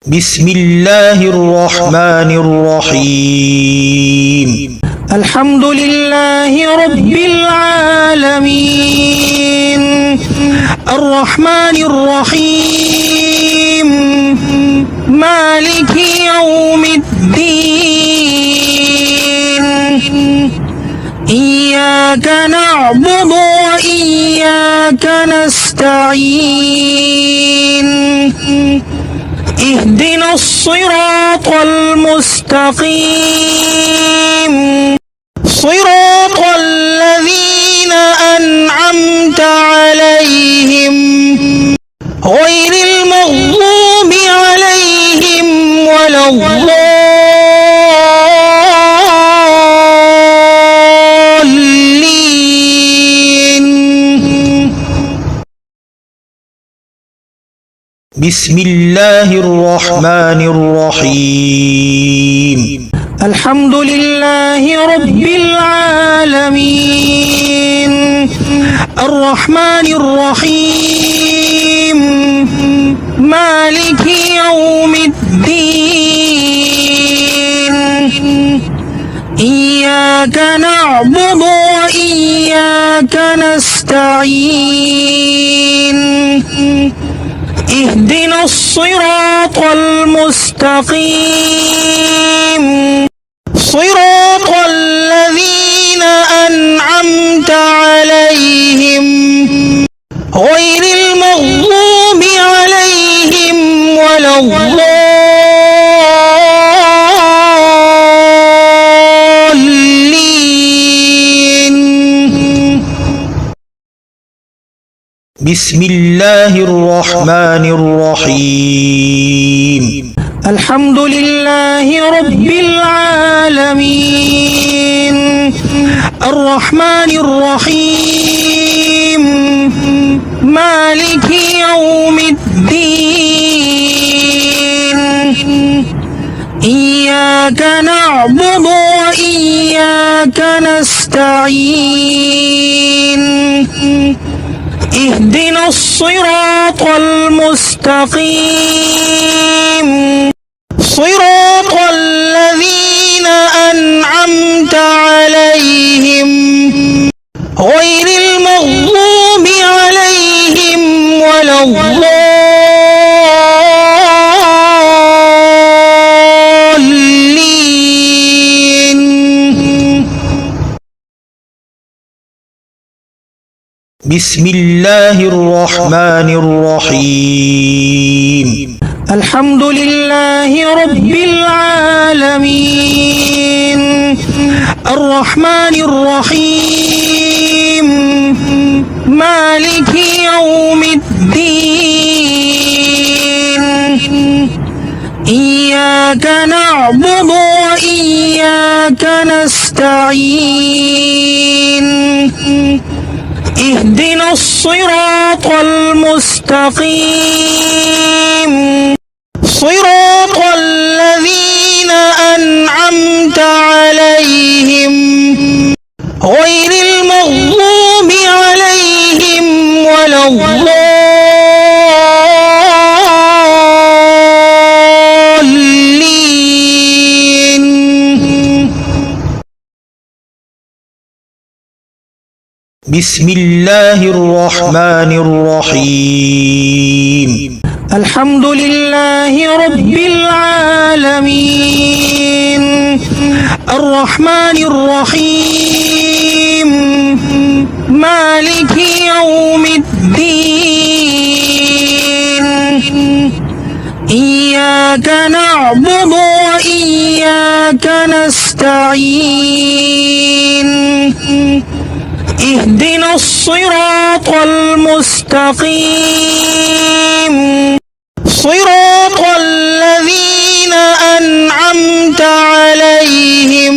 بسم الله الرحمن الرحيم. الحمد لله رب العالمين الرحمن الرحيم مالك يوم الدين إياك نعبد وإياك نستعين اهدنا الصراط المستقيم صراط الذين أنعمت عليهم غير المغضوب عليهم ولا الضالين. بسم الله الرحمن الرحيم. الحمد لله رب العالمين الرحمن الرحيم مالك يوم الدين إياك نعبد وإياك نستعين اهدنا الصراط المستقيم صراط الذين أنعمت عليهم غير المغضوب عليهم ولا الضالين. بسم الله الرحمن الرحيم. الحمد لله رب العالمين الرحمن الرحيم مالك يوم الدين إياك نعبد وإياك نستعين اهدنا الصراط المستقيم صراط الذين أنعمت عليهم غير المغضوب عليهم ولا الضالين. بسم الله الرحمن الرحيم. الحمد لله رب العالمين الرحمن الرحيم مالك يوم الدين إياك نعبد وإياك نستعين اهدنا الصراط المستقيم صراط الذين أنعمت عليهم غير المغضوب عليهم ولا الضالين. بسم الله الرحمن الرحيم. الحمد لله رب العالمين الرحمن الرحيم مالك يوم الدين إياك نعبد وإياك نستعين اهدنا الصراط المستقيم صراط الذين أنعمت عليهم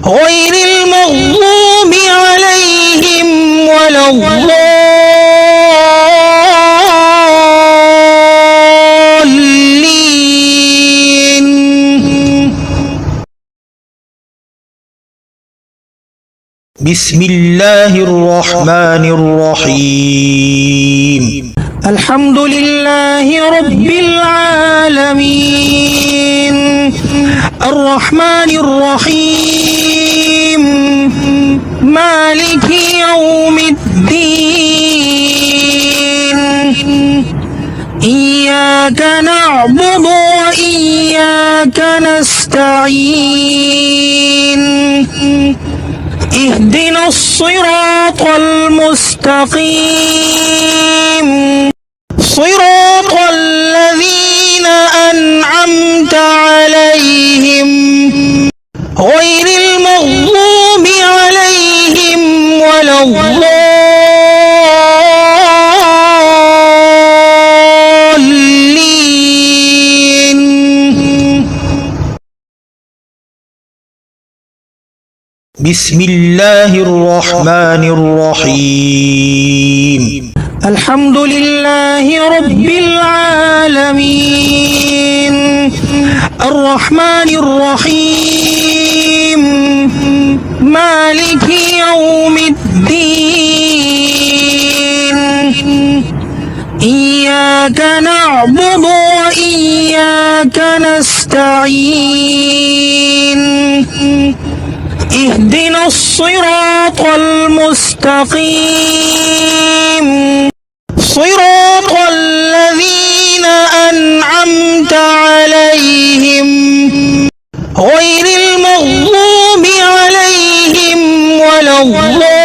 غير المغضوب عليهم ولا الضالين. بسم الله الرحمن الرحيم. الحمد لله رب العالمين الرحمن الرحيم مالك يوم الدين إياك نعبد وإياك نستعين اهدنا الصراط المستقيم صراط الذين أنعمت عليهم غير المغضوب عليهم ولا الضالين. بسم الله الرحمن الرحيم. الحمد لله رب العالمين الرحمن الرحيم مالك يوم الدين إياك نعبد وإياك نستعين اهدنا الصراط المستقيم صراط الذين أنعمت عليهم غير المغضوب عليهم ولا الضالين.